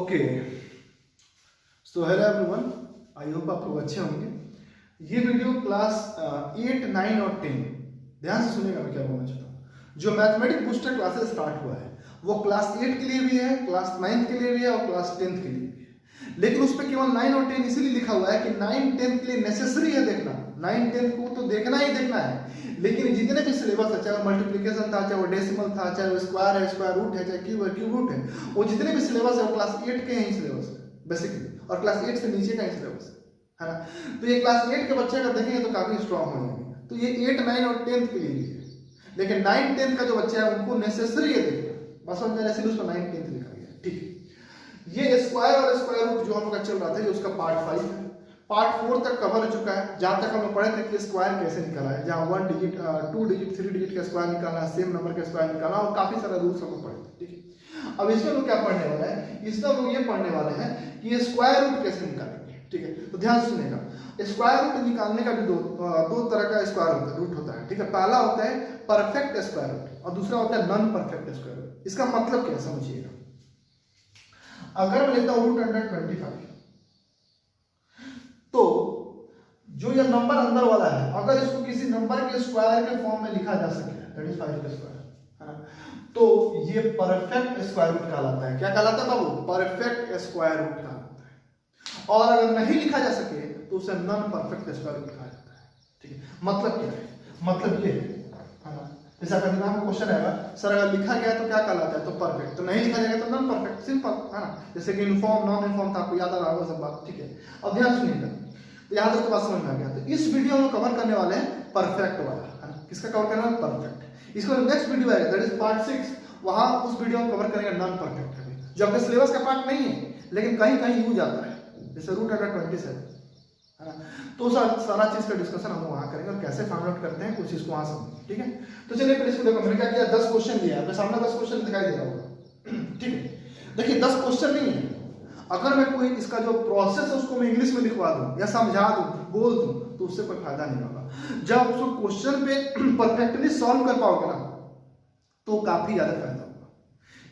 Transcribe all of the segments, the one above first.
Okay, so hello everyone, I hope आप लोग अच्छे होंगे। ये वीडियो क्लास 8, 9 और 10, ध्यान से सुनिएगा मैं क्या बोलना चाहता हूँ। जो मैथमेटिक्स बूस्टर क्लासेस स्टार्ट हुआ है वो क्लास 8 के लिए भी है, क्लास 9 के लिए भी है और क्लास 10 के लिए भी है। लेकिन उस पर केवल 9 और 10 इसीलिए लिखा हुआ है कि 9, 10 के लिए नेसेसरी है देखना। 9, 10 को तो देखना ही देखना है, लेकिन जितने भी सिलेबस है, चाहे वो मल्टीप्लिकेशन था, चाहे वो डेसिमल था, चाहे वो स्क्वायर है, स्क्वायर रूट है, चाहे क्यूब है, क्यूब रूट है, वो जितने भी सिलेबस है वो क्लास 8 के ही सिलेबस है बेसिकली, और क्लास 8 से नीचे का ही सिलेबस है ना। तो ये क्लास 8 के बच्चे अगर देखेंगे तो काफी स्ट्रांग हो जाएंगे। तो ये 8, 9 और 10 के लिए भी है, लेकिन 9, 10 का जो बच्चा है उनको नेसेसरी है देखना। बस समझ में, इसलिए उसमें 9, 10 लिखा गया है, ठीक है। ये स्क्वायर और स्क्वायर रूट जो हम लोग का चल रहा था, ये उसका पार्ट 5 है। पार्ट 4 तक कवर हो चुका है, जहां तक हम लोग पढ़े थे कि स्क्वायर कैसे निकाला है, जहां 1 डिजिट, 2 डिजिट, 3 डिजिट का स्क्वायर निकालना, सेम नंबर का स्क्वायर निकालना, और काफी सारा रूल्स हम लोग पढ़े थे, ठीक है। अब इसमें लोग क्या पढ़ने वाला है, इसमें लोग ये पढ़ने वाले हैं कि ये स्क्वायर रूट कैसे निकालेंगे, ठीक है। तो ध्यान सुनिएगा, स्क्वायर रूट निकालने का भी दो तरह का स्क्वायर रूट होता है, ठीक है। पहला होता है परफेक्ट स्क्वायर रूट और दूसरा होता है नॉन परफेक्ट स्क्वायर रूट। इसका मतलब क्या है समझिएगा। अगर मैं लेता हूं रूट अंडर 25, तो जो ये नंबर अंदर वाला है, अगर इसको किसी नंबर के स्क्वायर के फॉर्म में लिखा जा सके, दैट इज 5 का स्क्वायर, है ना, तो ये परफेक्ट स्क्वायर रूट कहलाता है। क्या कहलाता है बाबू? परफेक्ट स्क्वायर रूट कहलाता है। और अगर नहीं लिखा जा सके तो उसे नॉन परफेक्ट स्क्वायर रूट कहा जाता है, ठीक है। मतलब क्या है? मतलब ये है ना, जैसे अगर दिमाग में क्वेश्चन आएगा, सर अगर लिखा गया तो क्या कहलाता है, तो परफेक्ट, तो नहीं लिखा जाएगा तो नॉन परफेक्ट, सिंपल है ना। जैसे कि इनफॉर्म, नॉन इनफॉर्म था, आपको याद आ रहा होगा सब बात, ठीक है। अब ध्यान सुनिएगा, तो यहाँ तक तो बात समझ में आ गया। तो इस वीडियो में कवर करने वाले हैं परफेक्ट वाला, है ना। किसका कवर करना है? परफेक्ट। इसका नेक्स्ट वीडियो आएगा, दैट इज पार्ट 6, वहां उस वीडियो में कवर करेंगे नॉन परफेक्ट का, जो आपके सिलेबस का पार्ट नहीं है लेकिन कहीं कहीं यूज आता है, जैसे रूट अंडर 27, है ना। तो सारा चीज का डिस्कशन हम वहां करेंगे और कैसे फाइंड आउट करते हैं कुछ चीज को वहां समझेंगे, ठीक है। तो चलिए पहले इसको देखो, मैंने क्या किया, 10 क्वेश्चन दिया है, आपके सामने 10 क्वेश्चन दिखाई दे रहा होगा, ठीक है। देखिए 10 क्वेश्चन नहीं है, अगर मैं कोई इसका जो प्रोसेस है उसको मैं इंग्लिश में लिखवा दूं या समझा दूं, बोल दूं, तो उससे कोई फायदा नहीं होगा। जब उसको क्वेश्चन पे परफेक्टली सॉल्व कर पाओगे ना, तो काफी ज्यादा फायदा होगा।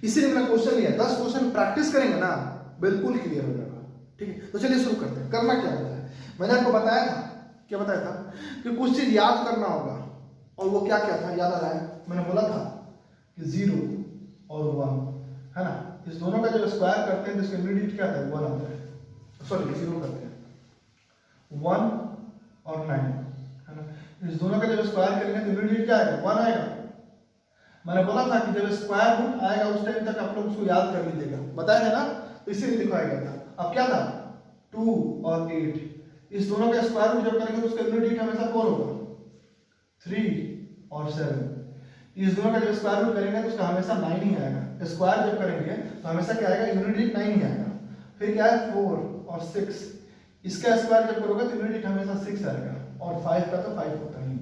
इसीलिए मैंने क्वेश्चन लिया, 10 क्वेश्चन प्रैक्टिस करेंगे ना, बिल्कुल क्लियर हो जाएगा, ठीक है। तो चलिए शुरू करते हैं। करना क्या होता है, मैंने आपको बताया था, क्या बताया था, कि कुछ चीज याद करना होगा, और वो क्या क्या था, याद आ रहा है? मैंने बोला था कि 0 और 1, है ना, इस दोनों का जब स्क्वायर करते हैं तो इसका यूनिट क्या आता है? 1 आता है। सॉरी 0 करते हैं, 1 और 9, है ना। इस दोनों का जब स्क्वायर करेंगे तो यूनिट क्या आएगा? 1 आएगा। मैंने बोला था कि जब स्क्वायर रूट आएगा उस टाइम तक आप लोग उसको याद कर लीजिएगा, बताया है ना, तो इसीलिए दिखाया गया था। अब क्या था? 2 और 8, इस दोनों का स्क्वायर रूट जब करेंगे तो उसका यूनिट हमेशा 4 होगा। 3 और 7, इस दोनों का जब स्क्वायर रूट करेंगे तो उसका हमेशा 9 ही आएगा। स्क्वायर जब करेंगे तो हमेशा क्या आएगा? यूनिट 9 ही आएगा। फिर क्या है? 4 और 6, इसका स्क्वायर जब करोगे तो यूनिट हमेशा 6 आएगा, और 5 का तो 5 होता ही है,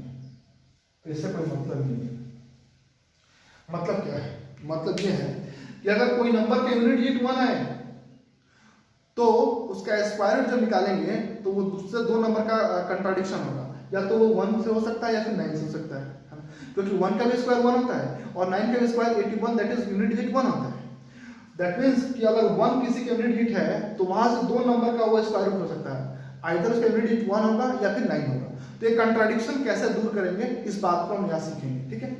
तो इससे कोई मतलब नहीं है। मतलब क्या है? मतलब ये है कि अगर कोई नंबर के यूनिट 1 आए तो उसका स्क्वायर रूट जब निकालेंगे तो वो दूसरे दो नंबर का कंट्राडिक्शन होगा, या तो वो 1 से हो सकता है या फिर 9 से हो सकता है, क्योंकि 1 का भी स्क्वायर 1 होता है और 9 का भी स्क्वायर 81, दैट इज यूनिट 1 होता है। दैट मींस कि अगर 1 किसी का यूनिट है तो वहां से दो नंबर का वो स्क्वायर रूट हो सकता है, आइदर उसका यूनिट 1 होगा या फिर 9 होगा। तो ये कंट्राडिक्शन कैसे दूर करेंगे, इस बात को हम यहाँ सीखेंगे, ठीक है।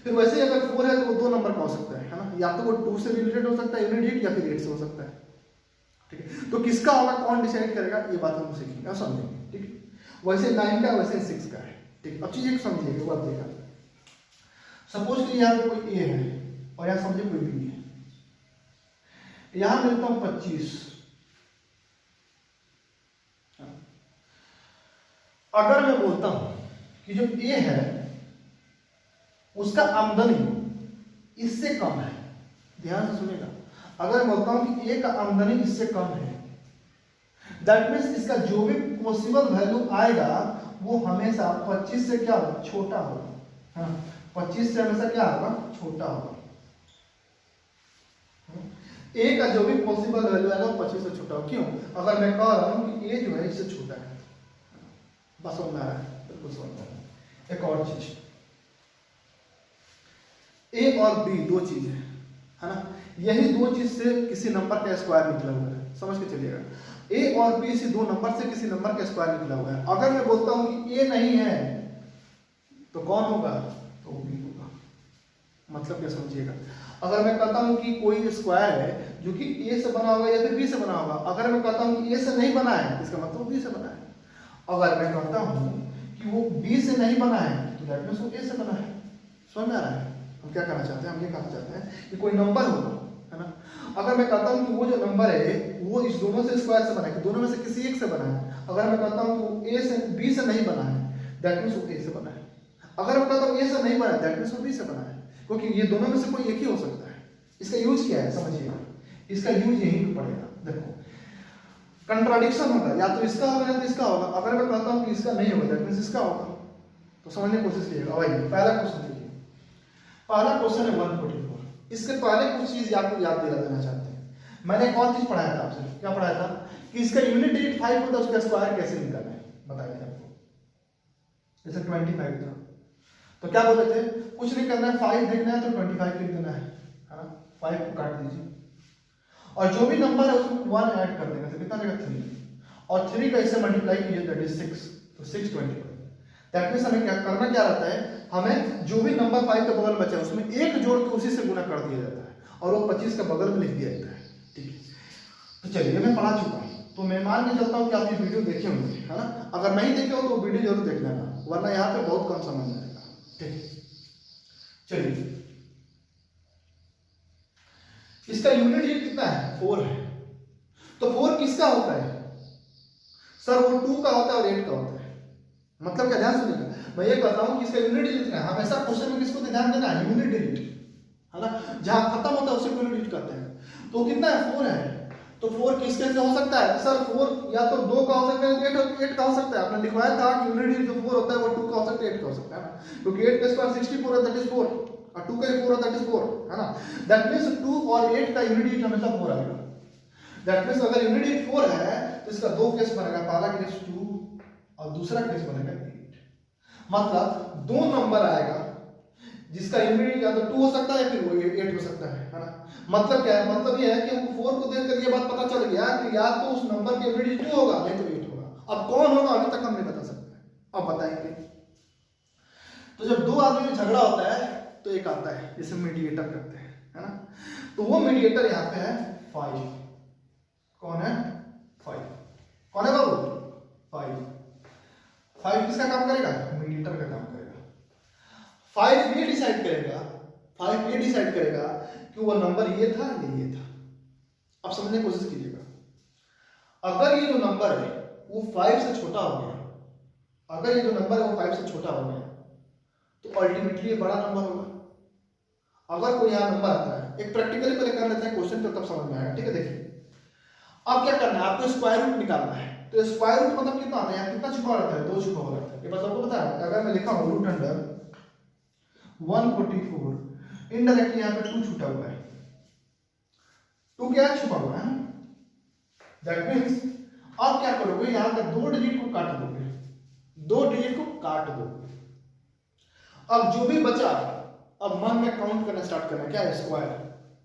फिर वैसे ही अगर 4 है तो वो दो नंबर का हो सकता है ना, या तो वो 2 से रिलेटेड हो सकता है यूनिट, या फिर 8 से हो सकता है, ठीक है। तो किसका होगा, कौन डिसाइड करेगा, ये बात हम सीखेंगे और समझेंगे, ठीक है। वैसे 9 का, वैसे 6 का है, ठीक। अब चीज एक समझिएगा, बात देखा, सपोज कि यहाँ पे कोई ए है और यहाँ समझिए कोई बी है, यहां मिलता हूं 25। अगर मैं बोलता हूं कि जो ए है उसका आमदनी इससे कम है, ध्यान से सुनिएगा, अगर मैं बोलता हूं कि ए का आमदनी इससे कम है, दैट मीन्स इसका जो भी पॉसिबल वैल्यू आएगा वो हमेशा 25 से क्या होगा? छोटा होगा, है ना। 25 से हमेशा क्या होगा? छोटा होगा। ए का जो भी पॉसिबल वैल्यू आएगा वो 25 से छोटा होगा। क्यों? अगर मैं कह रहा हूं कि ए जो है इससे छोटा है, बस समझ में आ रहा है? बिल्कुल समझ में आ रहा है। एक और चीज, ए और बी दो चीज है, है ना। यही दो चीज से किसी नंबर का स्क्वायर निकला हुआ है, समझ के चलिएगा। ए और बी इसी दो नंबर से किसी नंबर का स्क्वायर निकला हुआ है। अगर मैं बोलता हूं कि ए नहीं है तो कौन होगा, तो बी होगा। मतलब क्या समझिएगा, अगर मैं कहता हूं कि कोई स्क्वायर है जो कि ए से बना होगा या फिर बी से बना होगा, अगर मैं कहता हूं कि ए से नहीं बना है इसका मतलब बी से बना है। अगर मैं कहता हूं कि वो बी से नहीं बना है तो दैट मींस वो ए से बना है। समझ में आ रहा है हम क्या कहना चाहते हैं? हम ये कहना चाहते हैं कि कोई नंबर होगा, है ना। अगर मैं कहता हूं कि वो जो नंबर है वो इस दोनों से स्क्वायर से बना है, कि दोनों में से किसी एक से बना है। अगर मैं कहता हूं कि वो ए से बी से नहीं बना है दैट मींस वो ए से बना है। अगर मैं कहता हूं ए से नहीं बना है दैट मींस वो बी से बना है, क्योंकि ये दोनों में से कोई एक ही हो सकता है। इसका यूज क्या है समझिएगा, इसका यूज यहीं पे पड़ेगा। देखो कंट्राडिक्शन होगा, या तो इसका होगा या तो इसका होगा। अगर मैं कहता हूं कि इसका नहीं होगा दैट मींस इसका होगा, तो समझने की कोशिश कीजिएगा। भाई पहला क्वेश्चन देखिए, पहला क्वेश्चन है 144। इसके पहले कुछ चीज आपको याद दिला देना चाहते हैं। मैंने एक और चीज पढ़ाया था आपसे, क्या पढ़ाया था कि इसका यूनिट डिजिट 5 होता है, उसका स्क्वायर कैसे निकालना है बताया था आपको। जैसे 25 था तो क्या बोले थे, कुछ नहीं करना है, 5 देखना है तो 25 लिख देना है ना। 5 को काट दीजिए और जो भी नंबर है उसमें 1 ऐड कर देना, तो कितना देगा 3, और 3 का इससे मल्टीप्लाई कीजिए दैट इज 6, तो 625। दैट मींस हमें क्या करना, क्या रहता है, हमें जो भी नंबर 5 के बगल बचा है उसमें एक जोड़ के उसी से गुना कर दिया जाता है और वो 25 का बगल में लिख दिया जाता है। ठीक है, तो चलिए मैं पढ़ा चुका हूँ, तो मैं मान के चलता हूँ कि आप ये वीडियो देखे होंगे, है ना। अगर नहीं देखे हो तो वीडियो जरूर देख लेना, वरना यहाँ पे बहुत कम समझ में आएगा। ठीक है, चलिए इसका यूनिट डिजिट कितना है, 4 है। तो 4 किसका होता है सर, वो 2 का होता है और 8 का होता है। मतलब क्या, ध्यान सुनिएगा, मैं ये कहता हूं कि इसका यूनिट डिजिट कितना है। हमेशा क्वेश्चन में किसको ध्यान देना है, यूनिट डिजिट, है ना। जहां खत्म होता है उसे यूनिट डिजिट कहते हैं। तो कितना है, 4 है। तो 4 किसके से हो सकता है सर, 4 या तो 2 का हो सकता है, 8 का हो सकता है। आपने लिखवाया था कि यूनिट डिजिट जो 4 होता है वो 2 का हो सकता है, 8 का हो सकता है ना, क्योंकि 8 का स्क्वायर 64 है, दैट इज 4, और 2 का 4 है, दैट इज 4, है ना। दैट मींस 2 और 8 का यूनिट डिजिट हमेशा 4 आएगा। दैट मींस अगर यूनिट डिजिट 4 है तो इसका दो केस बनेगा, पहला केस 2 और दूसरा केस बनेगा 8। मतलब दो नंबर आएगा जिसका यूनिट या तो 2 हो सकता है या फिर वो 8 हो सकता है ना। मतलब क्या है, मतलब ये है कि हमको 4 को देखकर ये बात पता चल गया कि या तो उस नंबर का यूनिट 2 होगा नहीं तो 8 होगा। अब कौन होगा अभी तक हम नहीं बता सकते, अब बताएंगे। तो जब दो आदमी में झगड़ा होता है तो एक आता है जिसे मीडिएटर कहते हैं, है ना। तो वो मीडिएटर यहाँ पे है 5। कौन है, 5। कौन है बाबू, 5 किसका काम करेगा, मीडिएटर का काम करेगा। 5 ये डिसाइड करेगा कि वो नंबर ये था या ये था। अब समझने की कोशिश कीजिएगा, अगर ये जो नंबर है वो 5 से छोटा हो गया, अगर ये जो नंबर है वो 5 से छोटा हो गया तो अल्टीमेटली ये बड़ा नंबर होगा। अगर कोई यहाँ नंबर आता है, एक प्रैक्टिकली पहले कर लेते हैं क्वेश्चन, तो तब समझ में आएगा। ठीक है, देखिए अब क्या करना है, आपको स्क्वायर रूट निकालना है। तो स्क्वायर रूट मतलब कितना आता है, कितना छुपा रहता है, 2 छुपा हुआ रहता है। ये बस आपको पता है, अगर मैं लिखा हूं रूट अंडर 144, इनडायरेक्टली यहाँ पे 2 छूटा हुआ है। 2 क्या छुपा हुआ है, दैट मींस आप क्या करोगे, यहाँ पे 2 डिजिट को काट दोगे, 2 डिजिट को काट दोगे। अब जो भी बचा, अब मन में काउंट करना स्टार्ट करना, क्या है, स्क्वायर,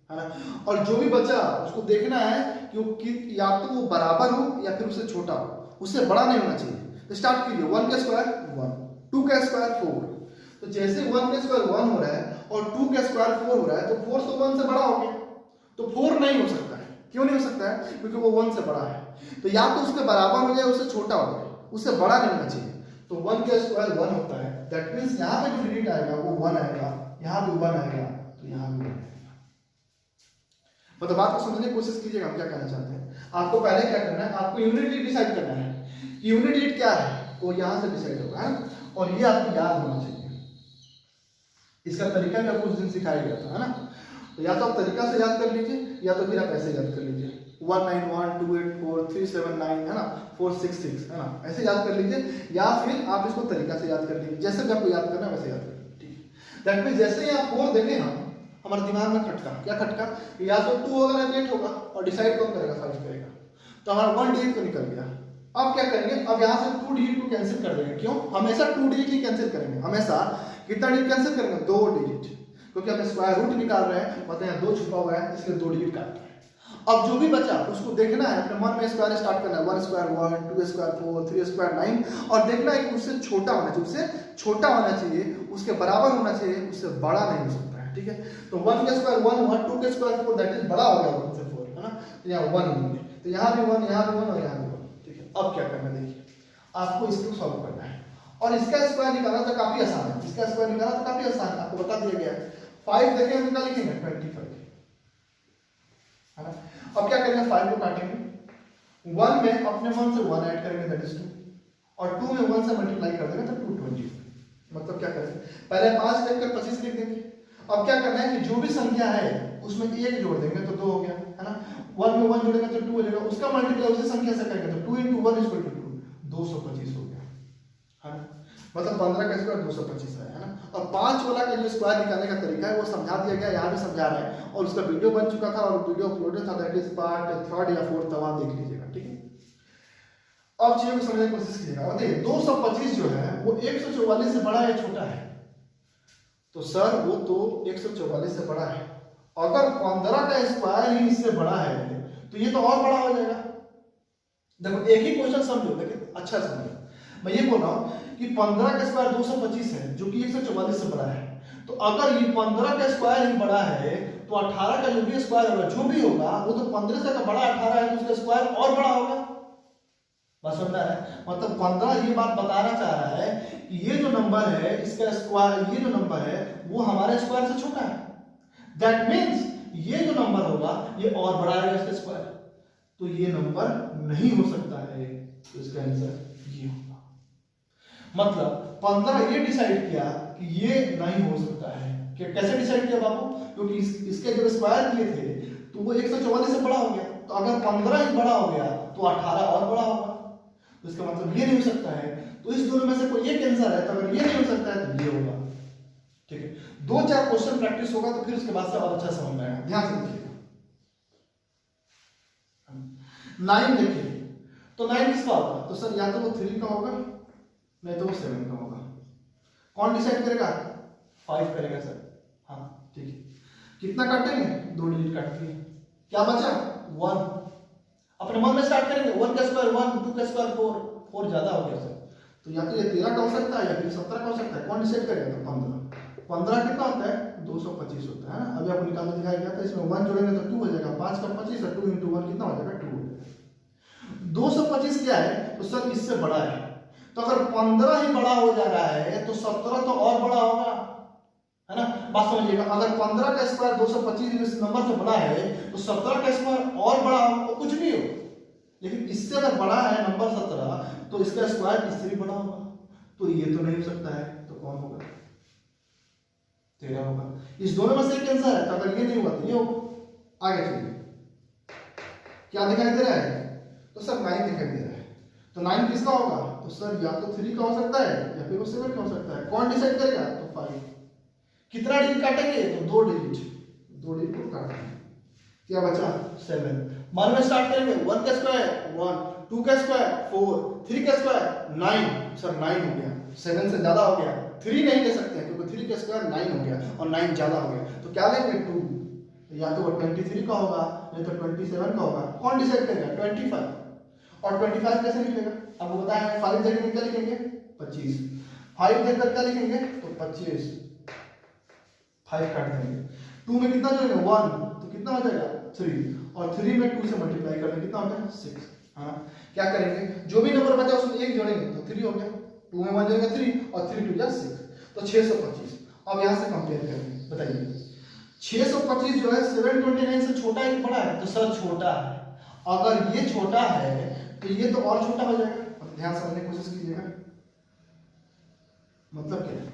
है ना। और जो भी बचा उसको देखना है कि वो या तो वो बराबर हो या फिर उससे छोटा हो, उससे बड़ा नहीं होना चाहिए। स्टार्ट कीजिए, 1 का स्क्वायर 1, 2 का स्क्वायर 4। तो जैसे 1 का स्क्वायर 1 हो रहा है और 2 का स्क्वायर 4 हो रहा है, तो 4 तो 1 से बड़ा हो गया। तो 4 नहीं हो सकता है, क्यों नहीं हो सकता है, क्योंकि वो 1 से बड़ा है। तो या तो उसके बराबर हो जाए, उससे छोटा हो जाए, उससे बड़ा नहीं होना चाहिए। तो 1 का स्क्वायर 1 होता है, दैट मींस यहाँ पे जो डिजिट आएगा वो 1 आएगा, यहाँ भी 1 आएगा, तो यहाँ भी 1 आएगा। मतलब बात को समझने की कोशिश कीजिएगा, हम क्या कहना चाहते हैं। आपको पहले क्या करना है, आपको यूनिट डिजिट डिसाइड करना है। यूनिट डिजिट क्या है वो यहाँ से डिसाइड होगा, है, और ये आपको याद होना चाहिए। इसका तरीका भी आपको उस दिन सिखाया गया था, है ना। तो या तो आप तरीका से याद कर लीजिए या तो फिर आप ऐसे याद कर लीजिए, 191284379, है ना, 466, है ना, ऐसे याद कर लीजिए, या फिर आप इसको तरीका से याद कर लीजिए, जैसे भी आपको याद करना है वैसे याद कर लीजिए। ठीक है, दैट मींस जैसे ही आप 4 देखें ना, हमारे दिमाग में खटका, क्या खटका, या तो 2 होगा या 8 होगा, और डिसाइड कौन करेगा, 5 करेगा। तो हमारा 1 डिजिट तो निकल गया। अब क्या करेंगे, अब यहाँ से 2 डिजिट को कैंसिल कर देंगे। क्यों, हमेशा 2 डिजिट ही कैंसिल करेंगे, हमेशा कितना डिजिट कैंसिल करेंगे, 2 डिजिट। क्योंकि हम स्क्वायर रूट निकाल रहे हैं, मतलब यहाँ 2 छुपा हुआ है, इसलिए 2 डिजिट काटना है। अब जो भी बचा उसको देखना है, अपने मन में स्क्वायर स्टार्ट करना है, 1 स्क्वायर 1, 2 स्क्वायर 4, 3 स्क्वायर 9, और देखना है कि उससे छोटा होना चाहिए, उससे छोटा होना चाहिए, उसके बराबर होना चाहिए, उससे बड़ा नहीं हो सकता है, ठीक है। तो 1 का स्क्वायर 1 हुआ, 2 का स्क्वायर 4, दैट इज बड़ा हो गया 1 से 4, है ना। तो यहाँ 1 होंगे, तो यहाँ भी 1, यहाँ भी 1 और यहाँ भी 1, ठीक है। अब क्या करना है, देखिए आपको इसको सॉल्व करना है, और इसका स्क्वायर निकालना तो काफी आसान है, इसका स्क्वायर निकालना तो काफी आसान है, आपको बता दिया गया है। 5 देखें हम क्या लिखेंगे, 25, है ना। अब क्या करेंगे, 5 को काटेंगे, 1 में अपने मन से 1 ऐड करेंगे, दैट इज 2, और 2 में 1 से मल्टीप्लाई कर देंगे तो 220। मतलब क्या करेंगे, पहले 5 लिखकर 25 लिख देंगे। अब क्या करना है कि जो भी संख्या है उसमें 1 जोड़ देंगे तो 2 हो गया, है ना। 1 में 1 जोड़ेंगे तो 2 हो जाएगा, उसका मल्टीप्लाई उसी संख्या से करेंगे तो 2 × 1 = 2, 225 हो गया, है ना। मतलब 15 का स्क्वायर 225 है ना। और 5 वाला का जो स्क्वायर निकालने का तरीका है वो समझा दिया गया, यहाँ भी समझा रहे हैं, और उसका वीडियो बन चुका था और वीडियो अपलोडेड था, दैट इज पार्ट 3 या 4, तब आप देख लीजिएगा, ठीक है। अब चीजों को समझने की कोशिश कीजिएगा। और देखिए 225 जो है वो 144 से बड़ा या छोटा है, तो सर वो तो 144 से बड़ा है। अगर 15 का स्क्वायर ही इससे बड़ा है तो ये तो और बड़ा हो जाएगा। देखो एक ही क्वेश्चन समझो, देखिए अच्छा समझो, मैं ये बोल रहा हूं कि 15 का स्क्वायर 225 है जो कि 144 से बड़ा है, तो अगर ये 15 का स्क्वायर ही बड़ा है तो 18 का जो भी स्क्वायर होगा, जो भी होगा वो तो 15 से का बड़ा 18 है, तो उसका स्क्वायर और बड़ा होगा। बात समझ रहा है, मतलब 15 ये बात बताना चाह रहा है कि ये जो नंबर है इसका स्क्वायर, ये जो नंबर है वो हमारे स्क्वायर से छोटा है, दैट मीन्स ये जो नंबर होगा ये और बड़ा है इसका स्क्वायर, तो ये नंबर नहीं हो सकता है, तो इसका आंसर ये होगा। मतलब 15 ये डिसाइड किया कि ये नहीं हो सकता है। कि कैसे डिसाइड किया बाबू, क्योंकि इसके जब स्क्वायर किए थे तो वो 144 से बड़ा हो गया, तो अगर 15 ही बड़ा हो गया तो 18 और बड़ा होगा, तो इसका मतलब ये नहीं हो सकता है। तो इस दोनों में से कोई एक आंसर है, तो अगर ये नहीं हो सकता है तो ये होगा, ठीक है। 2-4 क्वेश्चन प्रैक्टिस होगा तो फिर उसके बाद से और अच्छा समझ में आएगा, ध्यान से देखिएगा। 9 देखिए, तो 9 किसका होगा, तो सर या तो वो 3 का होगा नहीं तो वो 7 का होगा। कौन डिसाइड करेगा, 5 करेगा सर, हाँ ठीक है। कितना काटेंगे, 2 डिजिट काटेंगे, क्या बचा 1, अपने मन में स्टार्ट करेंगे। 1 का स्क्वायर 1, 2 का स्क्वायर 4, 4 ज्यादा हो गया सर, तो या तो ये 13 का हो सकता है या फिर 17 का हो सकता है। कौन डिसाइड करेगा, तो 15 कितना होता है, 225 होता है ना। अभी आपको निकाल के दिखाया गया था, इसमें 1 जोड़ेंगे तो 2 हो जाएगा, 5 का 25 और 2 × 1 कितना हो जाएगा, 2 हो जाएगा। 225 क्या है, तो सर इससे बड़ा है, तो अगर 15 ही बड़ा हो जा रहा है तो 17 तो और बड़ा होगा, है ना। बात समझिएगा, अगर 15 का स्क्वायर 225 इस नंबर से बड़ा है तो 17 का स्क्वायर और बड़ा होगा, तो कुछ भी हो, लेकिन इससे अगर बड़ा है नंबर 17 तो इसका स्क्वायर इससे भी बड़ा होगा, तो ये तो नहीं हो सकता है, तो कौन होगा, 13 होगा। इस दोनों में से एक आंसर है, तो अगर ये नहीं हुआ तो ये होगा। आगे चलिए, क्या दिखाई दे रहा है, तो सर 9 दिखाई दे रहा है, तो 9 किसका होगा, तो सर या तो 3 का हो सकता है या फिर वो 7 का हो सकता है। कौन डिसाइड करेगा, तो 5। कितना डिजिट काटेंगे, तो 2 डिजिट, 2 डिजिट को काटेंगे, क्या बचा 7। मान में स्टार्ट करेंगे, 1 का स्क्वायर 1, 2 का स्क्वायर 4, 3 का स्क्वायर 9, सर 9 हो गया, 7 से ज्यादा हो गया, 3 नहीं ले सकते हैं क्योंकि 3 का स्क्वायर 9 हो गया और 9 ज्यादा हो गया, तो क्या लेंगे 2, या तो वो 23 का होगा नहीं तो 27 का होगा। कौन डिसाइड करेगा, 25। और 25 कैसे निकलेगा, आपको बताया 5 देखकर क्या लिखेंगे, 25, 5 देखकर क्या लिखेंगे, तो 25, 5 काट देंगे। 2 में कितना जोड़ेंगे 1, तो कितना हो जाएगा 3, और 3 में 2 से मल्टीप्लाई कर देंगे, कितना हो जाएगा 6। हाँ क्या करेंगे, जो भी नंबर बचा उसमें 1 जोड़ेंगे तो 3 हो गया, 2 में 1 जोड़ेंगे 3 और 3 × 2 = 6, तो 625। अब यहाँ से कंपेयर करेंगे, बताइए 625 जो है 729 से छोटा है कि बड़ा है, तो सर छोटा है। अगर ये छोटा है तो ये तो और छोटा हो जाएगा, ध्यान समझने की कोशिश कीजिएगा। मतलब क्या है,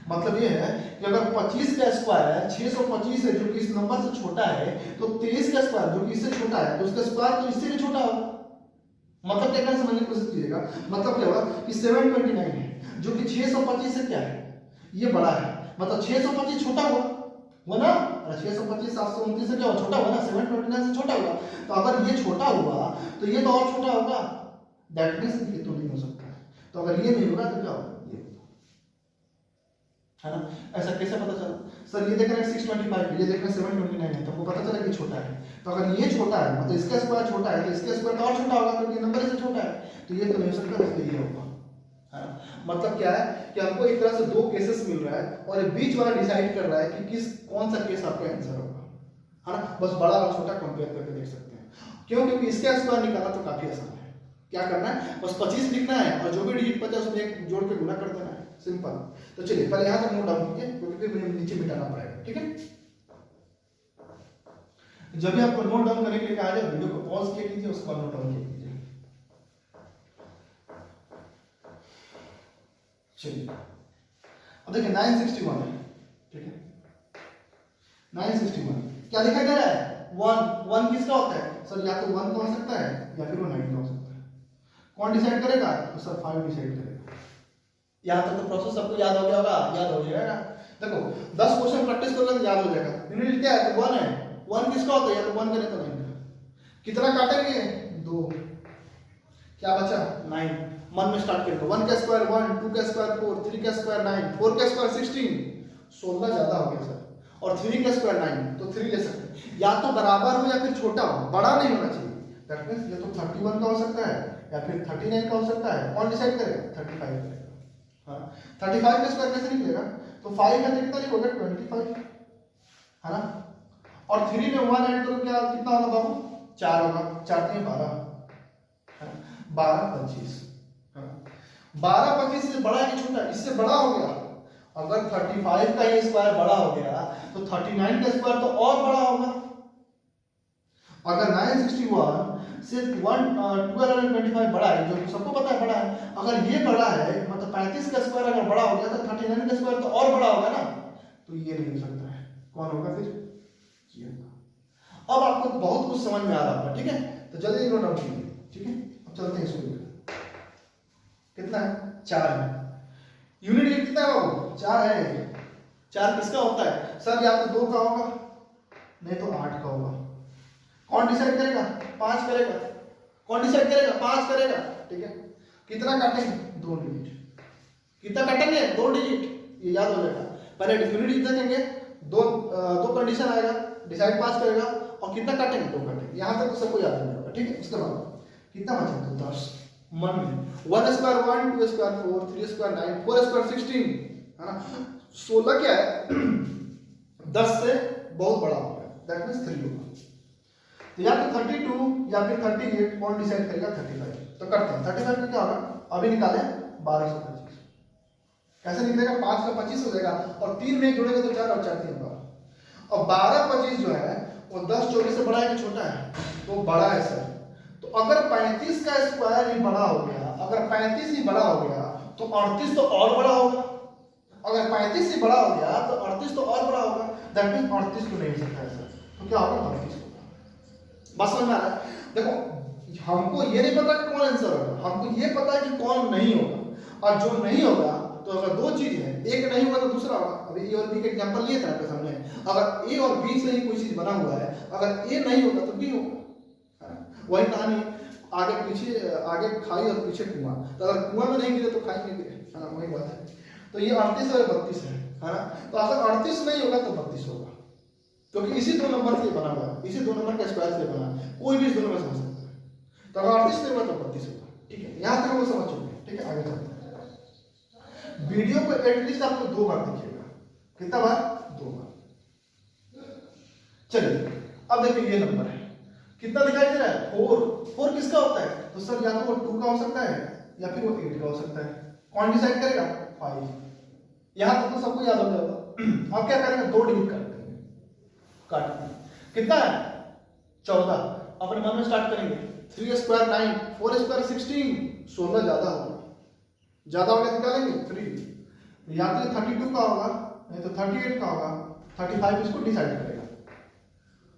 मतलब ये है कि अगर 25 का स्क्वायर 625 है जो कि इस नंबर से छोटा है, तो 23 का स्क्वायर जो कि इससे छोटा है तो उसका स्क्वायर तो इससे भी छोटा होगा। मतलब क्या, समझने की कोशिश कीजिएगा। मतलब क्या होगा कि 729 है जो कि 625 से क्या है, ये बड़ा है, मतलब 625 छोटा हुआ ना, और 625 729 से क्या हुआ, छोटा हुआ ना, 729 से छोटा हुआ। तो अगर ये छोटा हुआ तो ये तो और छोटा होगा, दैट मींस ये तो नहीं हो सकता है। तो अगर ये नहीं होगा तो क्या होगा, ये होगा, है ना। ऐसा कैसे पता चला, सर ये देख रहे हैं 625, ये देख रहे हैं 729 है, तो आपको पता चला कि छोटा है। तो अगर ये छोटा है मतलब इसका स्क्वायर छोटा है, तो इसका स्क्वायर तो और छोटा होगा क्योंकि नंबर इससे छोटा है, तो ये तो नहीं हो सकता, इसलिए ये होगा। मतलब क्या है कि हमको एक तरह से दो केसेस मिल रहा है और ये बीच वाला डिसाइड कर रहा है कि कौन सा केस आपका आंसर होगा, है ना। बस बड़ा और छोटा कंपेयर करके देख सकते हैं। क्यों? क्योंकि इसका स्क्वायर निकालना तो काफी आसान है। क्या करना है, बस 25 लिखना है और जो भी डिजिट बचा उसमें एक जोड़ के गुना कर देना है, सिंपल। तो चलिए पहले यहाँ तक नोट डाउन कीजिए क्योंकि फिर मुझे नीचे मिटाना पड़ेगा, ठीक है। जब भी आपको नोट डाउन करने के लिए कहा जाए वीडियो को पॉज किए कीजिए, उसको नोट डाउन किए कीजिए। चलिए अब देखिए 961 है, ठीक है। 961 क्या दिखाई दे रहा है? 1 किसका होता है सर? या तो 1 का हो सकता है या फिर वो 9 का हो सकता है। कौन डिसाइड करेगा? तो सर 5 डिसाइड करेगा। यहाँ तक तो प्रोसेस सबको याद हो गया होगा, याद हो जाएगा। देखो 10 क्वेश्चन प्रैक्टिस करोगे तो याद हो जाएगा। यूनिट क्या है? तो 1 है। 1 किसका होता है? या तो 1 का नहीं तो 9 का। कितना काटेंगे? 2। क्या बचा? 9। मन में स्टार्ट करेंगे। 1 का स्क्वायर 1, 2 का स्क्वायर 4, 3 का स्क्वायर 9, 4 का स्क्वायर 16, 16 ज्यादा हो गया सर, और 3 का स्क्वायर 9, तो 3 ले सकते हैं। या तो बराबर हो या फिर छोटा हो, बड़ा नहीं होना चाहिए। दैट मींस ये तो 31 का हो सकता है या फिर 39 का हो सकता है। कौन डिसाइड करेगा? 35 करेगा। हाँ 35 का स्क्वायर कैसे निकलेगा? तो 5 है तो कितना लिखोगे? 25, है ना। और 3 में 1 ऐड करो, क्या कितना होगा बाबू? 4 होगा। 4 3 12, 12 25, 12 25 से बड़ा है कि छोटा? इससे बड़ा हो गया। अगर 35 का ही स्क्वायर बड़ा हो गया तो 39 का स्क्वायर तो और बड़ा होगा। अगर 961 से 1225 बड़ा है, जो सबको पता है बड़ा है, अगर ये बड़ा है मतलब 35 का स्क्वायर अगर बड़ा हो गया तो 39 का स्क्वायर तो और बड़ा होगा ना, तो ये नहीं हो सकता है। कौन होगा फिर? ये होगा। अब आपको बहुत कुछ समझ में आ रहा होगा, ठीक है। तो जल्दी नोट डाउन कीजिए, ठीक है। अब चलते हैं इसको। कितना है? 4 है। यूनिट कितना है? 4 है। 4 किसका होता है सर? या तो 2 का होगा नहीं तो 8 का होगा। कौन डिसाइड करेगा? 5 करेगा। कौन डिसाइड करेगा? 5 करेगा, ठीक है। कितना काटेंगे? 2 डिजिट। कितना काटेंगे? 2 डिजिट। ये याद हो जाएगा। पहले यूनिट देखेंगे, दो कंडीशन आएगा, डिसाइड 5 करेगा और कितना काटेंगे? 2 काटेंगे। यहां तक तो सबको याद हो जाएगा, ठीक है। उसके बाद कितना बचा? तो 10 मन में 1 स्क्वायर 1, 2 स्क्वायर 4, 3 स्क्वायर 9, 4 स्क्वायर 16, है ना। 16 क्या है? 10 से बहुत बड़ा होगा, दैट मींस 3 होगा। तो या तो 32 या फिर 38, कौन डिसाइड करेगा? 35। तो करते हैं 35 में क्या होगा? अभी निकालें 1225। कैसे निकलेगा? 5 का 25 हो जाएगा और 3 में जोड़ेंगे तो 4 और 4 3 12। और 12 25 जो है वो 10 24 से बड़ा है कि छोटा है? तो बड़ा है सर। तो अगर 35 का स्क्वायर ही बड़ा हो गया, अगर 35 ही बड़ा हो गया तो 38 तो और बड़ा होगा। अगर 35 ही बड़ा हो गया तो 38 तो और बड़ा होगा। दैट मींस 38 तो नहीं हो सकता है सर। तो क्या होगा? 32 होगा। बस समझ में आ रहा है? देखो हमको ये नहीं पता कि कौन आंसर होगा, हमको ये पता है कि कौन नहीं होगा। और जो नहीं होगा तो अगर 2 चीज है, एक नहीं होगा तो दूसरा होगा। अभी ए और बी का एग्जांपल लिए थे आपके सामने। अगर ए और बी से ही कोई चीज बना हुआ है, अगर ए नहीं होगा तो बी होगा। वही कहानी, आगे पीछे, आगे खाई और पीछे कुआं। तो अगर कुआं में नहीं गिरे तो खाई में गिरे, है ना। वही बात है। तो ये 38 और 32 है ना। तो अगर 38 नहीं होगा तो 32 होगा, क्योंकि इसी 2 नंबर से बना हुआ है, इसी 2 नंबर का स्क्वायर से बना है। कोई भी इस दोनों में से हो सकता है। तो अगर 38 नहीं होगा तो 32 होगा, ठीक है। यहां तक हम समझ चुके हैं, ठीक है। आगे चलते हैं। वीडियो को एटलीस्ट आपको 2 बार देखिएगा। कितना बार? 2 बार। चलिए अब देखिए ये नंबर है, कितना दिखाई दे रहा है? 4 किसका होता है? तो सर या तो वो 2 का हो सकता है या फिर वो 8 का हो सकता है। कौन डिसाइड करेगा? 5। यहां तक तो सबको याद हो जाएगा। अब क्या करेंगे? 2 डिजिट काट देंगे। काट देंगे। कितना है? 14। अपने मन में स्टार्ट करेंगे। 3 स्क्वायर 9, 4 स्क्वायर 16, 16 ज्यादा होगा। ज्यादा होगा निकालेंगे 3। या तो 32 का होगा नहीं तो 38 का होगा। 35 इसको डिसाइड करेगा।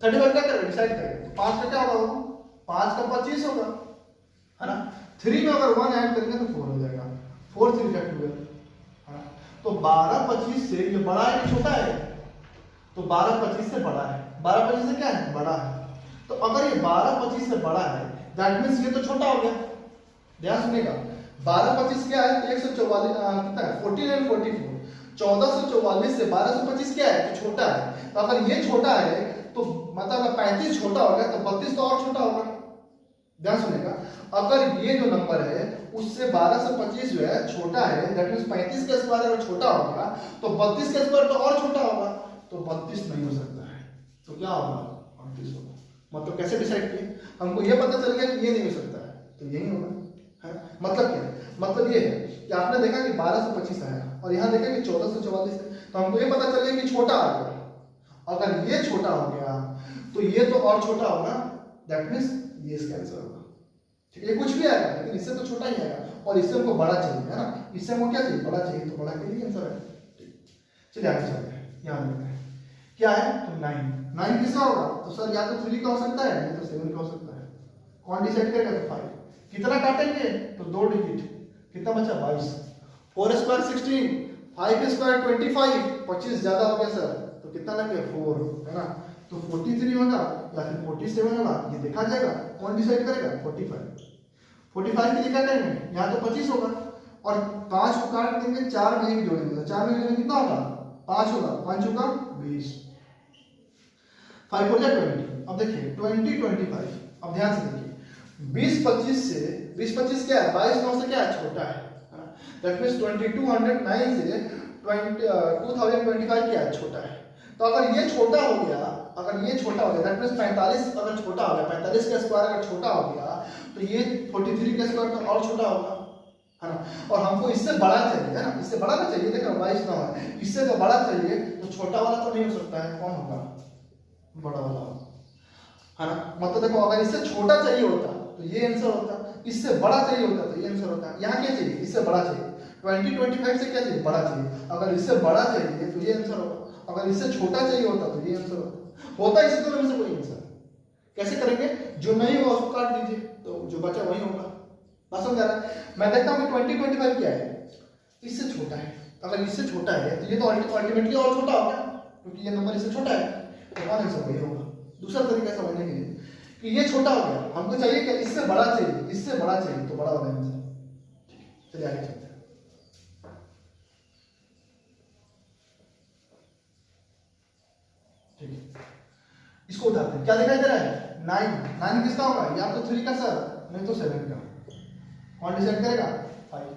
35 क्या करेगा? डिसाइड करेगा। 5 का क्या होगा? 5 का 25 होगा, है ना। 3 में अगर 1 ऐड करेंगे तो 4 हो जाएगा। 4 3 का 12, है ना। तो 12 25 से ये बड़ा है कि छोटा है? तो 12 25 से बड़ा है। 12 25 से क्या है? बड़ा है। तो अगर ये 12 25 से बड़ा है, दैट मींस ये तो छोटा हो गया। ध्यान सुनिएगा, 12 25 क्या है? 144 कितना है? 14 और 44। 1444 से 1225 क्या है? तो छोटा है। तो अगर ये छोटा है तो मतलब अगर 35 छोटा हो गया तो 32 तो और छोटा होगा। ध्यान सुनेगा, अगर ये जो नंबर है उससे 1225 जो है छोटा है, दैट मींस 35 का स्क्वायर अगर छोटा होगा तो 32 का स्क्वायर तो और छोटा होगा, तो 32 नहीं हो सकता है। तो क्या होगा? 38 होगा। मतलब कैसे डिसाइड किए? हमको ये पता चल गया कि ये नहीं हो सकता है, तो यही होगा है। मतलब क्या? मतलब ये है कि आपने देखा कि 1225 आया और यहाँ देखा कि 1444 है, तो हमको ये पता चल गया कि छोटा आ गया। अगर ये छोटा हो गया तो ये तो और छोटा होगा, दैट मींस ये इसका आंसर होगा। ठीक है, ये कुछ भी आएगा लेकिन इससे तो छोटा ही आएगा और इससे हमको बड़ा चाहिए है ना, इससे हमको क्या चाहिए? बड़ा चाहिए, तो बड़ा के लिए आंसर है। ठीक, चलिए आगे चलते हैं। यहाँ देखते हैं क्या है, तो 9 किसका होगा? तो सर या तो 3 का हो सकता है या तो 7 का हो सकता है। कौन डिसाइड करेगा? तो 5। कितना काटेंगे? तो 2 डिजिट, कितना बचा? 22। 4 स्क्वायर 16, 5 स्क्वायर 25, 25 ज्यादा हो गया सर, तो कितना लगे? 4 है ना। तो 43 होगा या फिर 47 होगा, ये देखा जाएगा। कौन डिसाइड करेगा? 45 के लिए क्या करेंगे? यहाँ तो 25 होगा और 5 को काट देंगे, 4 में 1 जोड़ेंगे, तो 4 में जोड़ेंगे कितना होगा? 5 होगा। 5 होगा 20, 5 हो जाए 20। अब देखिए 20 25, अब ध्यान से देखिए 20 25 क्या है? 22 9 से क्या है? छोटा है। दैट मींस 2209 से 2025 क्या है? छोटा है। तो अगर ये छोटा हो गया, दैट मींस 45 अगर छोटा हो गया, 45 का स्क्वायर अगर छोटा हो गया तो ये 43 का स्क्वायर तो और छोटा होगा है ना। और हमको इससे बड़ा चाहिए है ना, इससे बड़ा ना चाहिए। देखो 22 9 है, इससे तो बड़ा चाहिए, तो छोटा वाला तो नहीं हो सकता है। कौन होगा? बड़ा वाला है ना। मतलब देखो अगर इससे छोटा चाहिए होता तो ये आंसर होता, इससे बड़ा चाहिए होता तो ये आंसर होता। यहाँ क्या चाहिए? इससे बड़ा चाहिए। 20 25 से क्या चाहिए? बड़ा चाहिए। अगर इससे बड़ा चाहिए तो ये आंसर होगा, अगर इससे छोटा चाहिए होता तो ये आंसर होता इसी दोनों में से कोई आंसर। कैसे करेंगे? जो नहीं होगा उसको काट दीजिए, तो जो बचा वही होगा। बात समझ आ रहा है? मैं देखता हूँ कि 20 25 क्या है? इससे छोटा है। अगर इससे छोटा है तो ये तो अल्टीमेटली और छोटा होगा, क्योंकि ये नंबर इससे छोटा है, तो कौन आंसर वही होगा। दूसरा तरीका समझने के लिए कि ये छोटा हो गया, हमको चाहिए कि इससे बड़ा चाहिए, इससे बड़ा चाहिए, तो बड़ा वाला आंसर। ठीक है, चलिए आगे चलते हैं। ठीक है, इसको उठाते हैं। क्या दिखाई दे रहा है? 9 किसका होगा? या तो 3 का सर, नहीं तो 7 का। कौन डिसाइड करेगा? 5।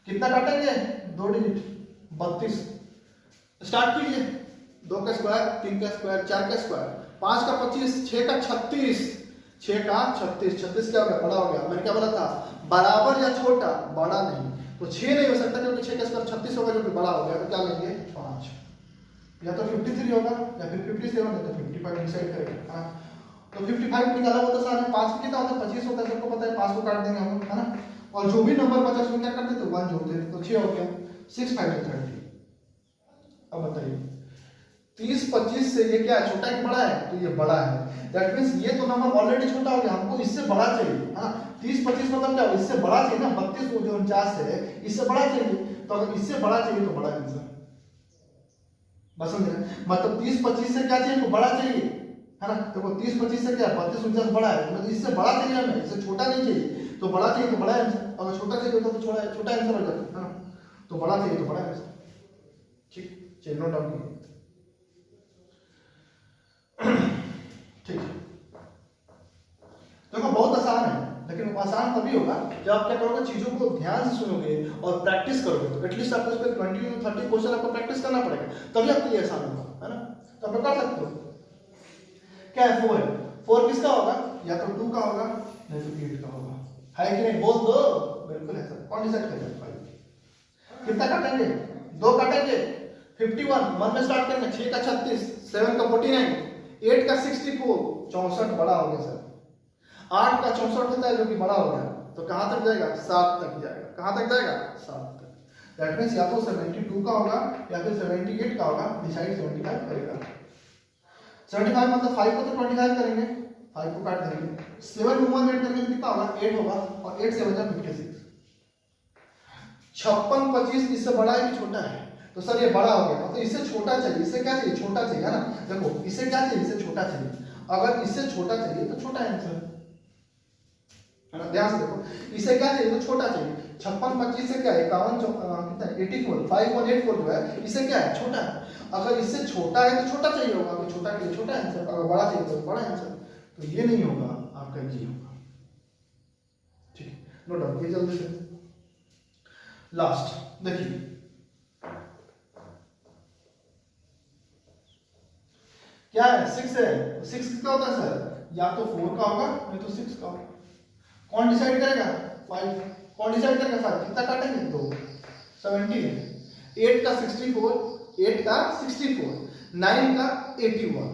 कितना काटेंगे? 2 डिजिट, 32। स्टार्ट कीजिए। 2 का स्क्वायर, 3 का स्क्वायर, 4 का स्क्वायर, 5 का 25, 6 का 36, 6 का 36, 36 क्या हो गया? बड़ा हो गया। मैंने क्या बोला था? बराबर या छोटा, बड़ा नहीं। तो 6 नहीं हो सकता क्योंकि 6 का स्क्वायर 36 होगा जो कि बड़ा हो गया। तो क्या लेंगे? 5। या तो 53 होगा या फिर 57 या तो 55 डिसाइड करेगा। हाँ, तो 55 निकाला हुआ तो सारे 5 में कितना होता है? 25 होता है, सबको पता है। 5 को काट देंगे हम, है ना। और जो भी नंबर बचा उसमें क्या करते? तो 1 जोड़ देते, तो 6 हो गया। 6 5 30। अब बताइए 30 25 से ये क्या है? छोटा कि बड़ा है? तो ये बड़ा है। दैट मींस ये तो नंबर ऑलरेडी छोटा हो गया, हमको इससे बड़ा चाहिए है ना। 30 25 मतलब क्या? इससे बड़ा चाहिए ना। 32 जो 49 है, इससे बड़ा चाहिए। तो अगर इससे बड़ा चाहिए तो बड़ा आंसर। बस समझ रहे? मतलब 30 25 से क्या चाहिए? तो बड़ा चाहिए है ना। देखो 30 25 से क्या? 32 49 बड़ा है, मतलब इससे बड़ा चाहिए हमें, इससे छोटा नहीं चाहिए। तो बड़ा चाहिए तो बड़ा आंसर, अगर छोटा चाहिए तो छोटा आंसर हो जाता है ना। तो बड़ा चाहिए तो बड़ा आंसर। ठीक, चलिए नोट डाउन कीजिए। ठीक है, देखो बहुत आसान है, लेकिन आसान तभी होगा जब आप क्या करोगे? चीजों को ध्यान से सुनोगे और प्रैक्टिस करोगे। तो एटलीस्ट आपको इस पर 20 to 30 क्वेश्चन आपको प्रैक्टिस करना पड़ेगा, तभी आपके लिए आसान होगा, है ना। तो आप कर सकते हो। क्या है? 4 है। 4 किसका होगा? या तो 2 का होगा नहीं तो 8 का होगा, है कि नहीं? बोल दो। बिल्कुल है सर। कौन डिसाइड करेगा? 5। कितना काटेंगे? 2 काटेंगे। 51 1 में स्टार्ट करेंगे। 6 का 36, 7 का 49, 8 का 64, 64 बड़ा हो गया सर। 8 का 64 होता है जो कि बड़ा हो गया, तो कहां तक जाएगा? 7 तक जाएगा। कहां तक जाएगा? 7 तक। दैट मींस या तो 72 का होगा या फिर 78 का होगा। डिसाइड 75 करेगा। 75 मतलब 5 को तो 25 करेंगे, 5 को काट देंगे। 7 में 1 ऐड करेंगे तो कितना होगा? 8 होगा, और 8 से बचा 56। 56 25 इससे बड़ा है कि छोटा है? तो सर ये बड़ा हो गया, तो इससे छोटा चाहिए। इससे क्या चाहिए? छोटा चाहिए, है ना। देखो इससे क्या चाहिए? इससे छोटा चाहिए। अगर इससे छोटा चाहिए तो छोटा आंसर, है ना। ध्यान से देखो, इसे क्या चाहिए? तो छोटा चाहिए। 56 25 से क्या है 51 कितना 84 5184 जो है इससे क्या है छोटा है। अगर इससे छोटा है तो छोटा चाहिए होगा, तो छोटा के लिए छोटा आंसर, अगर बड़ा चाहिए तो बड़ा आंसर। तो ये नहीं होगा, आपका ये होगा। ठीक, नोट डाउन ये जल्दी से। लास्ट देखिए, क्या है 6 है, 6 कितना होता है सर, या तो 4 का होगा नहीं तो 6 का होगा। कौन डिसाइड करेगा 5, कौन डिसाइड करेगा 5, कितना काटेंगे 2 70 है, 8 का 64, 8 का 64, 9 का 81,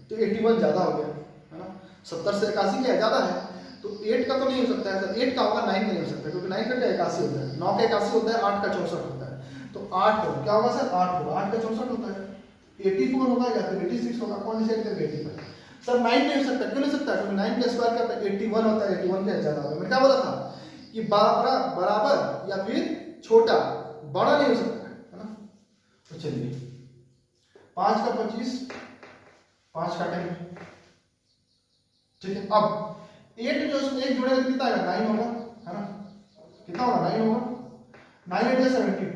तो 81 ज्यादा हो गया है ना, 70 से 81 क्या है ज्यादा है, तो 8 का तो नहीं हो सकता है सर, 8 का होगा 9 का नहीं हो सकता, क्योंकि 9 का क्या 81 होता है, 9 का 81 होता है, 8 का 64 होता है, तो 8 का क्या होगा सर 8 होगा, 8 का 64 होता है, 84 होगा या फिर 86 होगा, कौन डिसाइड करेगा 85 सर। 9 नहीं हो सकता, क्यों नहीं सकता, क्योंकि 9 का स्क्वायर क्या होता है 81 होता है, 81 क्या ज्यादा होगा। मैं क्या बोला था कि बराबर या फिर छोटा, बड़ा नहीं हो सकता है ना। तो चलिए 5 का 25, 5 काटेंगे, ठीक है। अब 8 जो इसमें 1 जोड़ेगा तो कितना आएगा 9 होगा है ना, कितना होगा 9 होगा, 9 8 72,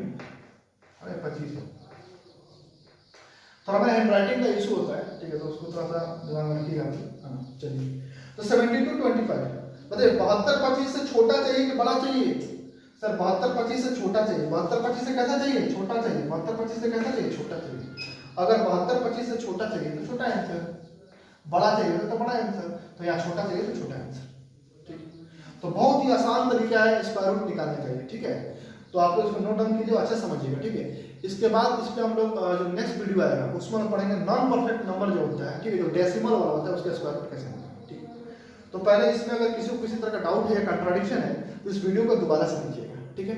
अरे 25 है। थोड़ा मेरा हैंडराइटिंग का इशू होता है, ठीक है, तो उसको थोड़ा सा दिमाग में रखिएगा। चलिए तो 72 25 बताइए, 72 25 से छोटा चाहिए कि बड़ा चाहिए सर, 72 25 से छोटा चाहिए। 72 25 से कैसा चाहिए छोटा चाहिए, 72 25 से कैसा चाहिए छोटा चाहिए। अगर 72 25 से छोटा चाहिए तो छोटा आंसर, बड़ा चाहिए तो बड़ा आंसर, तो यहाँ छोटा चाहिए तो छोटा आंसर, ठीक। तो बहुत ही आसान तरीका है स्क्वायर रूट निकालने का ये, ठीक है। तो आप लोग इसको नोट डाउन कीजिए, अच्छा समझिएगा, ठीक है। इसके बाद इस पे हम लोग जो नेक्स्ट वीडियो आएगा उसमें हम पढ़ेंगे नॉन परफेक्ट नंबर जो होता है, ठीक है, जो डेसिमल वाला होता है उसका स्क्वायर रूट कैसे होता है, ठीक। तो पहले इसमें अगर किसी को किसी तरह का डाउट है या कंट्राडिक्शन है तो इस वीडियो को दोबारा से कीजिएगा, ठीक है।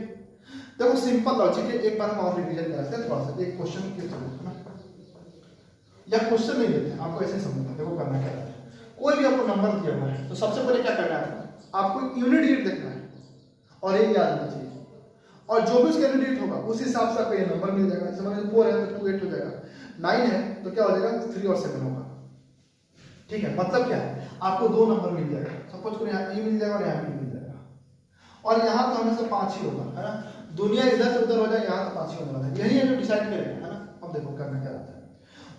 देखो सिंपल लॉजिक है, एक बार हम और रिवीजन करते हैं थोड़ा सा, एक क्वेश्चन के थ्रू है ना, या क्वेश्चन नहीं लेते हैं, आपको ऐसे समझना। देखो करना क्या है, कोई भी आपको नंबर दिया हुआ है तो सबसे पहले क्या करना है, आपको यूनिट डिजिट देखना है और ये याद रखना चाहिए, और जो भी उसका यूनिट होगा उस हिसाब से आपको ये नंबर मिल जाएगा। जैसे मान लीजिए 4 है तो 2 8 हो जाएगा, 9 है तो क्या हो जाएगा 3 और 7 होगा, ठीक है। मतलब क्या है, आपको 2 नंबर मिल जाएगा, सपोज करो यहाँ ए मिल जाएगा और यहाँ बी मिल जाएगा, और यहाँ तो हमेशा 5 ही होगा है ना, दुनिया इधर से उधर हो जाए यहाँ तो 5 ही होने वाला है, यही है जो डिसाइड करेगा है ना। अब देखो करना क्या रहता है,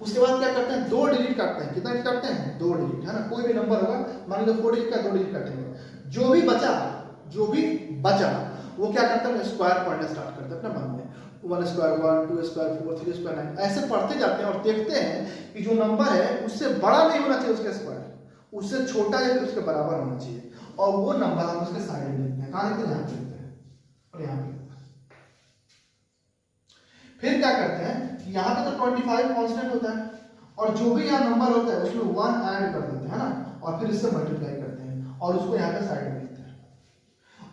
उसके बाद क्या करते हैं 2 डिजिट काटते हैं, कितना डिजिट काटते हैं 2 डिजिट है ना, कोई भी नंबर होगा मान लो 4 डिजिट का 2 डिजिट काटेंगे, जो भी बचा वो क्या करते हैं स्क्वायर पढ़ना स्टार्ट करते हैं अपने मन में, 1 स्क्वायर 1 2 स्क्वायर 4 3 स्क्वायर 9 ऐसे पढ़ते जाते हैं और देखते हैं कि जो नंबर है उससे बड़ा नहीं होना चाहिए उसका स्क्वायर, उससे छोटा या फिर उसके बराबर होना चाहिए, और वो नंबर हम उसके साइड में लिखते हैं, कहाँ लिखते हैं यहाँ पे लिखते हैं और यहाँ पे। फिर क्या करते हैं कि यहाँ पे तो 25 कांस्टेंट होता है, और जो भी यहाँ नंबर होता है उसमें 1 ऐड कर देते हैं ना, और फिर इससे मल्टीप्लाई करते हैं और उसको यहाँ पे साइड में लिखते हैं,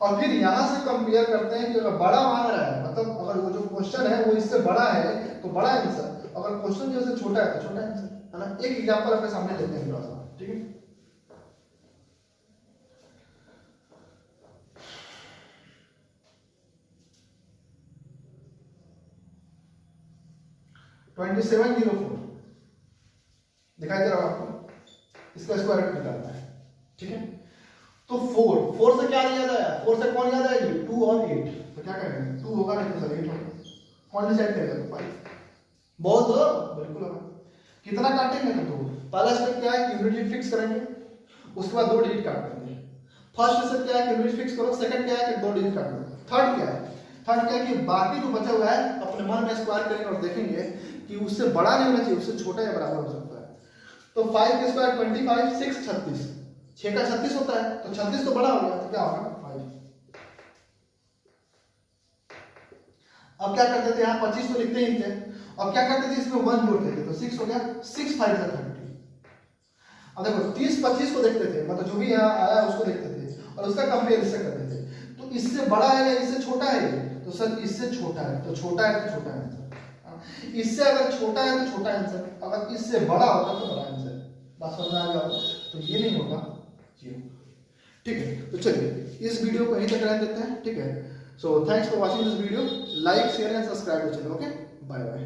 और फिर यहाँ से कंपेयर करते हैं कि अगर बड़ा मान रहा है, मतलब अगर वो जो क्वेश्चन है वो इससे बड़ा है तो बड़ा आंसर, अगर क्वेश्चन जो से छोटा है तो छोटा आंसर है ना। एक एग्जांपल अपने सामने लेते हैं थोड़ा सा, ठीक है। ट्वेंटी 2704 दिखाई दे रहा है आपको, इसका स्क्वायर रूट निकालना है, ठीक है। तो 4 से क्या याद आया, 4 से कौन याद आएगी 2 और 8, तो क्या करेंगे 2 होगा नहीं तो सर 8 होगा, कौन डिसाइड करेगा 5, बहुत बिल्कुल होगा। कितना काटेंगे तो 2, पहला स्टेप क्या है कि यूनिट फिक्स करेंगे, उसके बाद 2 डिजिट काट देंगे। फर्स्ट स्टेप क्या है कि यूनिट फिक्स करो, सेकंड क्या है कि 2 डिजिट काट दो, थर्ड क्या है कि बाकी जो बचा हुआ है अपने मन में स्क्वायर करेंगे और देखेंगे कि उससे बड़ा नहीं होना चाहिए, उससे छोटा या बराबर हो सकता है। तो 5 का स्क्वायर 25, 6 36, 6 का 36 होता है तो 36 तो बड़ा हो गया, तो क्या होगा 5। अब क्या करते थे यहाँ 25 तो लिखते ही थे, अब क्या करते थे इसमें 1 जोड़ते थे, तो 6 हो गया, 6 5 जा 30। अब देखो 30 25 को देखते थे, मतलब जो भी यहाँ आया उसको देखते थे और उसका कंपेयर इससे करते थे, तो इससे बड़ा है या इससे छोटा है, तो सर इससे छोटा है तो छोटा है तो छोटा आंसर, इससे अगर छोटा है तो छोटा आंसर, अगर इससे बड़ा होगा तो बड़ा आंसर। बात समझ में आ गया, तो ये नहीं होगा ये होगा, ठीक है। तो चलिए इस वीडियो को यहीं तक रहने देते हैं, ठीक है। So thanks for watching this video, like share and subscribe to channel, okay bye bye.